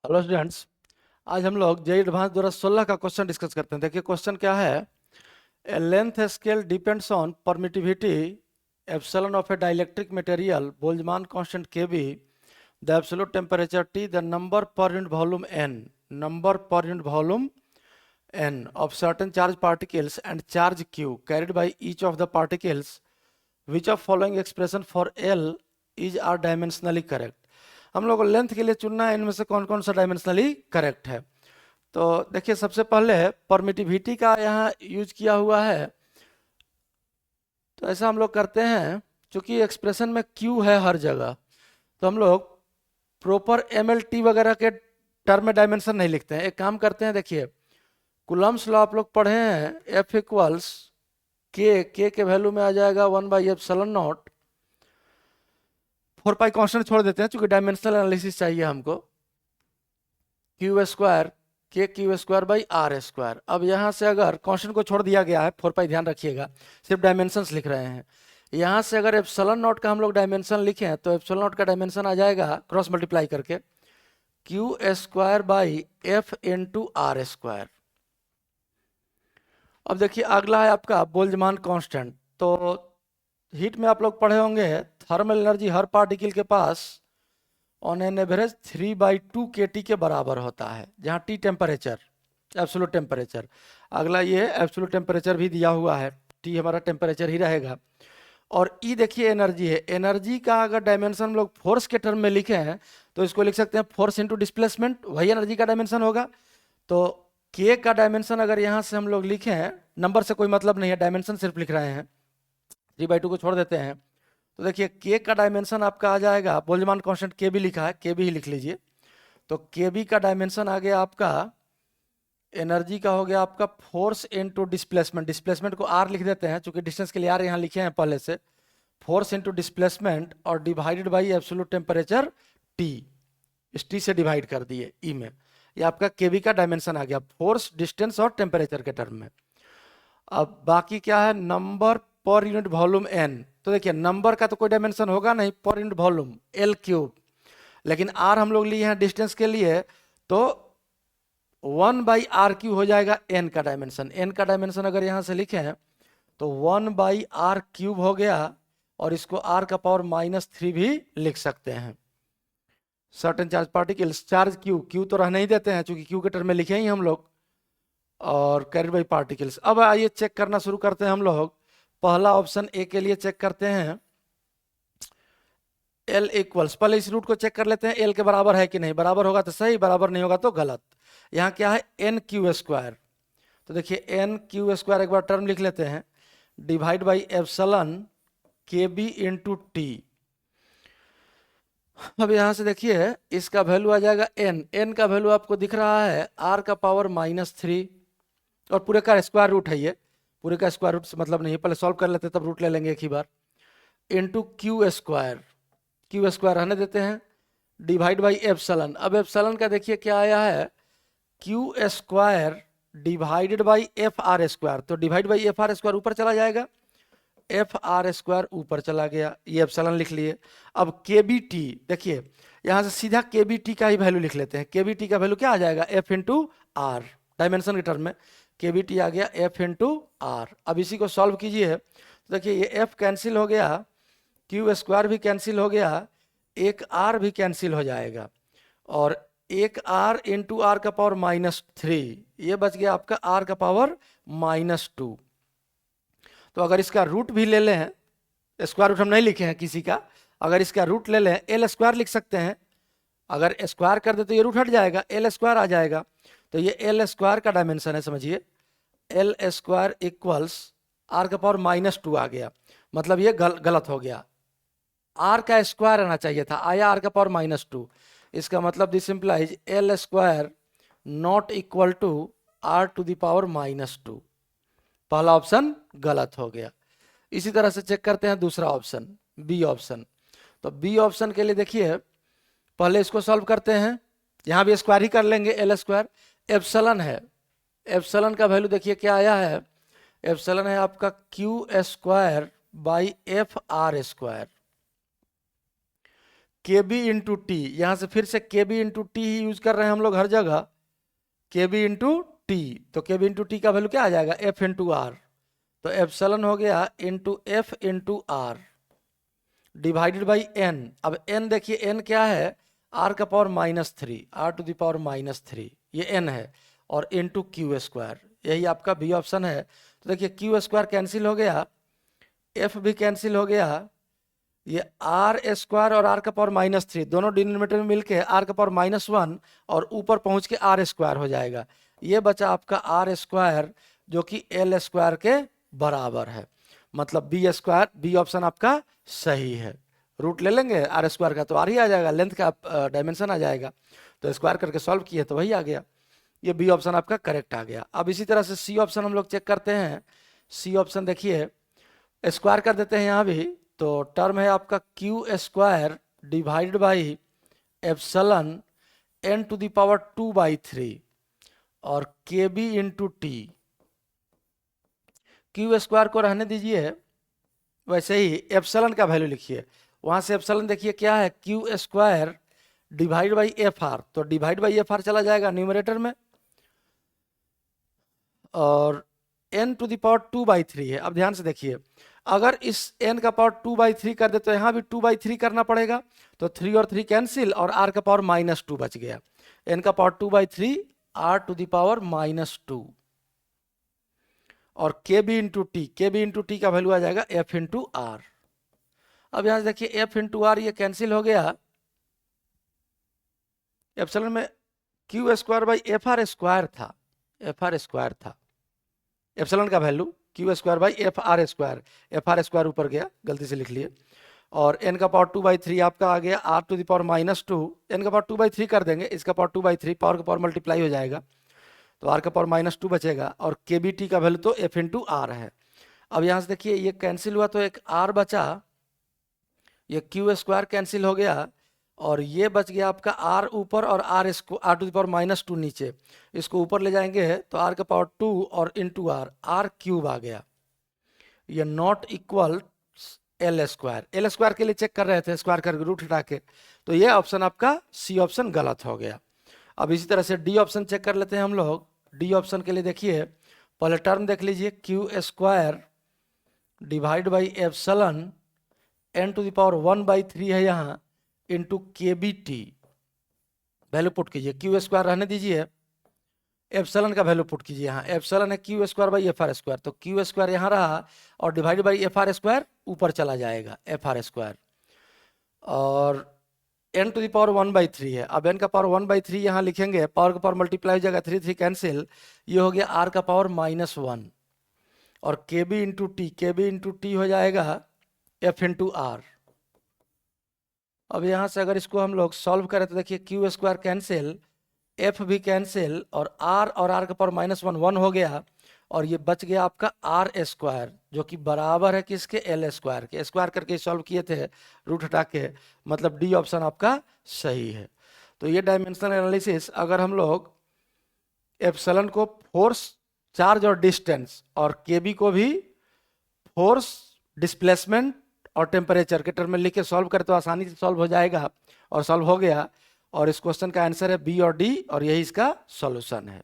Hello students. आज हम लोग जेई एडवांस 2016 का क्वेश्चन डिस्कस करते हैं। देखिए क्वेश्चन क्या है। A length scale depends on permittivity epsilon of a dielectric material, Boltzmann constant KB, the absolute temperature T, the number per unit volume n of certain charge particles and charge q carried by each of the particles. Which of following expression for L is are dimensionally correct? हम लोग को length के लिए चुनना है, इनमें से कौन कौन सा डायमेंशनली करेक्ट है। तो देखिए सबसे पहले परमिटिविटी का यहाँ यूज किया हुआ है। तो ऐसा हम लोग करते हैं, चूंकि एक्सप्रेशन में क्यू है हर जगह, तो हम लोग प्रॉपर MLT वगैरह के टर्म में डायमेंशन नहीं लिखते हैं। एक काम करते हैं, देखिए कुलम्स लॉ आप लोग पढ़े हैं, F इक्वल्स के वैल्यू में आ जाएगा 1/ε0। 4 पाई कांस्टेंट छोड़ देते हैं क्योंकि डायमेंशनल एनालिसिस चाहिए हमको। क्यू स्क्वायर k² अब यहाँ से अगर कांस्टेंट को छोड़ दिया गया है, 4 पाई ध्यान रखिएगा, सिर्फ डायमेंशंस लिख रहे हैं। यहाँ से अगर एप्सिलॉन नॉट का हम लोग डायमेंशन लिखें तो एप्सिलॉन नॉट का डायमेंशन आ जाएगा क्रॉस मल्टीप्लाई करके Q²/F×R²। अब देखिए अगला है आपका बोल्ट्जमान कांस्टेंट। तो हीट में आप लोग पढ़े होंगे थर्मल एनर्जी हर पार्टिकल के pass on an average 3/2 kT के बराबर होता है, जहाँ T टेम्परेचर एब्सोल्यूट टेम्परेचर। अगला ये एब्सोल्यूट टेम्परेचर भी दिया हुआ है, T हमारा टेम्परेचर ही रहेगा। और E देखिए एनर्जी है। एनर्जी का अगर डायमेंशन हम लोग फोर्स के टर्म में लिखे हैं तो इसको लिख सकते हैं फोर्स इंटू डिस्प्लेसमेंट, वही एनर्जी का डायमेंशन होगा। तो K का डायमेंशन अगर यहाँ से हम लोग लिखे हैं, नंबर से कोई मतलब नहीं है, डायमेंशन सिर्फ लिख रहे हैं, 3/2 को छोड़ देते हैं। तो देखिए K का डायमेंशन आपका आ जाएगा, बोल्ट्जमान कांस्टेंट K भी लिखा है, K भी ही लिख लीजिए। तो KB का डायमेंशन आ गया आपका, एनर्जी का हो गया आपका फोर्स इनटू डिस्प्लेसमेंट। डिस्प्लेसमेंट को R लिख देते हैं क्योंकि डिस्टेंस के लिए R यहाँ लिखे हैं पहले से। फोर्स इनटू डिस्प्लेसमेंट और divided by absolute temperature T, इस T से डिवाइड कर दिए E में। ये आपका KB का डायमेंशन आ गया, फोर्स, डिस्टेंस और टेम्परेचर के टर्म में। अब बाकी क्या है, number per unit volume n। तो देखिए नंबर का तो कोई डायमेंशन होगा नहीं, पर यूनिट वॉल्यूम L3। लेकिन R हम लोग लिए हैं डिस्टेंस के लिए, तो 1/r³ हो जाएगा n का डायमेंशन। n का डायमेंशन अगर यहाँ से लिखे हैं तो 1/r³ हो गया, और इसको r का पावर -3 भी लिख सकते हैं। Certain charge particles, charge Q तो रहने ही देते हैं चूंकि Q के टर्म में लिखे ही हम लोग, और कैरिड बाई पार्टिकल्स। अब आइए चेक करना शुरू करते हैं हम लोग। पहला ऑप्शन ए के लिए चेक करते हैं, L इक्वल्स, पहले इस रूट को चेक कर लेते हैं L के बराबर है कि नहीं। बराबर होगा तो सही, बराबर नहीं होगा तो गलत। यहाँ क्या है, NQ²। तो देखिए NQ² एक बार टर्म लिख लेते हैं, divide by epsilon KB into T। अब यहाँ से देखिए इसका वैल्यू आ जाएगा n का वैल्यू आपको दिख रहा है r का पावर -3, और पूरे का स्क्वायर रूट है। ये पूरे का स्क्वायर रूट से मतलब नहीं है, पहले सॉल्व कर लेते हैं तब रूट ले लेंगे एक ही बार। इंटू Q² रहने देते हैं, डिवाइड बाई एप्सिलॉन। अब एप्सिलॉन का देखिए क्या आया है, Q² डिवाइडेड बाई FR²। तो डिवाइड बाई FR² ऊपर चला जाएगा, FR² ऊपर चला गया, ये एप्सिलॉन लिख लिए। अब KBT देखिए, यहाँ से सीधा KBT का ही वैल्यू लिख लेते हैं। KBT का वैल्यू क्या आ जाएगा, F×R, डायमेंशन के टर्म में KBT आ गया F×R। अब इसी को सॉल्व कीजिए तो देखिए ये F कैंसिल हो गया, Q² भी कैंसिल हो गया, एक R भी कैंसिल हो जाएगा, और एक R इंटू R का पावर -3, ये बच गया आपका R का पावर -2। तो अगर इसका रूट भी ले लें, स्क्वायर रूट हम नहीं लिखे हैं किसी का, अगर इसका रूट ले लें L² लिख सकते हैं। अगर स्क्वायर कर दे तो ये रूट हट जाएगा, L² आ जाएगा। तो ये L² का डायमेंशन है, समझिए L² इक्वल्स R का पावर -2 आ गया, मतलब ये गलत हो गया। R का स्क्वायर आना चाहिए था, आया R का पावर -2। इसका मतलब this implies L² not equal to R⁻² -2। पहला ऑप्शन गलत हो गया। इसी तरह से चेक करते हैं दूसरा ऑप्शन, बी ऑप्शन। तो बी ऑप्शन के लिए देखिए पहले इसको सॉल्व करते हैं, यहाँ भी स्क्वायर ही कर लेंगे, L²। एप्सिलॉन है, एप्सिलॉन का वैल्यू देखिए क्या आया है, एप्सिलॉन है आपका Q² बाई FR²। के बी इंटू टी, यहाँ से फिर से के बी इंटू टी ही यूज कर रहे हैं हम लोग हर जगह, के बी इंटू टी। तो के बी इंटू टी का वैल्यू क्या आ जाएगा, एफ इंटू आर। तो एप्सिलॉन हो गया into F into R divided by N. अब एन देखिए, एन क्या है, आर का power -3, R to the power -3, ये एन है, और इंटू क्यू स्क्वायर, यही आपका बी ऑप्शन है। तो देखिए क्यू स्क्वायर कैंसिल हो गया, एफ भी कैंसिल हो गया, ये आर स्क्वायर और आर का पावर -3 दोनों डिनोमिनेटर में मिलके आर का पावर -1 और ऊपर पहुंच के आर स्क्वायर हो जाएगा। ये बचा आपका आर स्क्वायर जो कि एल स्क्वायर के बराबर है, मतलब बी स्क्वायर, बी ऑप्शन आपका सही है। रूट ले लेंगे आर स्क्वायर का तो आर ही आ जाएगा, लेंथ का डायमेंशन आ जाएगा, तो स्क्वायर करके सॉल्व किए तो वही आ गया, ये बी ऑप्शन आपका करेक्ट आ गया। अब इसी तरह से सी ऑप्शन हम लोग चेक करते हैं। सी ऑप्शन देखिए, स्क्वायर कर देते हैं यहाँ भी, तो टर्म है आपका Q square divided by epsilon N to the power 2/3 और K B into T. Q square को रहने दीजिए, वैसे ही एप्सिलॉन का वैल्यू लिखिए। वहां से एप्सिलॉन देखिए क्या है, Q square divide by F are, तो डिवाइड बाई एफ आर चला जाएगा न्यूमरेटर में, और n टू द पावर 2/3 है। अब ध्यान से देखिए, अगर इस n का पावर 2/3 कर दे तो यहाँ भी 2/3 करना पड़ेगा, तो 3 और 3 कैंसिल और r का पावर -2 बच गया। n का power 2/3, r to the power -2, और K B into T, K B into T का वैल्यू आ जाएगा f इंटू आर। अब यहाँ से देखिए f इंटू आर ये कैंसिल हो गया, एप्सिलॉन में Q square by F R square था, एफ आर स्क्वायर था एप्सिलॉन का value, Q square by F R square, F R square ऊपर गया, गलती से लिख लिए, और n का पावर 2/3 आपका आ गया r to the power -2, n का पावर 2/3 कर देंगे, इसका पावर 2/3, पावर का पावर मल्टीप्लाई हो जाएगा, तो r का पावर -2 बचेगा, और के बी टी का वैल्यू तो f इंटू आर है। अब यहाँ से देखिए ये कैंसिल हुआ तो एक r बचा, ये क्यू स्क्वायर कैंसिल हो गया, और ये बच गया आपका r ऊपर और r टू द पावर -2 नीचे, इसको ऊपर ले जाएंगे तो r का पावर 2 और इंटू r क्यूब आ गया, ये not equal L square. L square के लिए चेक कर रहे थे, स्क्वायर करके रूट हटा के, तो ये ऑप्शन आपका सी ऑप्शन गलत हो गया। अब इसी तरह से डी ऑप्शन चेक कर लेते हैं हम लोग। डी ऑप्शन के लिए देखिए, पहले टर्म देख लीजिए, Q square divide by epsilon n to the power 1/3 है यहाँ, into K B T, value put कीजिए, क्यू स्क्वायर रहने दीजिए, एप्सिलॉन का वैल्यू पुट कीजिए, यहाँ एप्सिलॉन है Q square by F R square, तो क्यू स्क्वायर यहाँ रहा और divide by F R square ऊपर चला जाएगा, एफ आर स्क्वायर, और n टू द पावर 1/3 है। अब n का पावर 1/3 यहाँ लिखेंगे, पावर का पावर मल्टीप्लाई हो जाएगा, 3 कैंसिल, ये हो गया r का पावर -1, और K B into T, K B into T हो जाएगा f इंटू आर। अब यहाँ से अगर इसको हम लोग सॉल्व करें तो देखिए क्यू स्क्वायर कैंसिल, एफ भी कैंसिल, और r का पावर -1 1 हो गया, और ये बच गया आपका आर स्क्वायर जो कि बराबर है किसके, एल स्क्वायर के। स्क्वायर करके सॉल्व किए थे रूट हटा के, मतलब डी ऑप्शन आपका सही है। तो ये डायमेंशनल एनालिसिस, अगर हम लोग एप्सिलॉन को फोर्स, चार्ज और डिस्टेंस, और केबी को भी फोर्स, डिस्प्लेसमेंट और टेम्परेचर के टर्म में लिख के सॉल्व करें तो आसानी से सॉल्व हो जाएगा, और सॉल्व हो गया, और इस क्वेश्चन का आंसर है बी और डी, और यही इसका सॉल्यूशन है।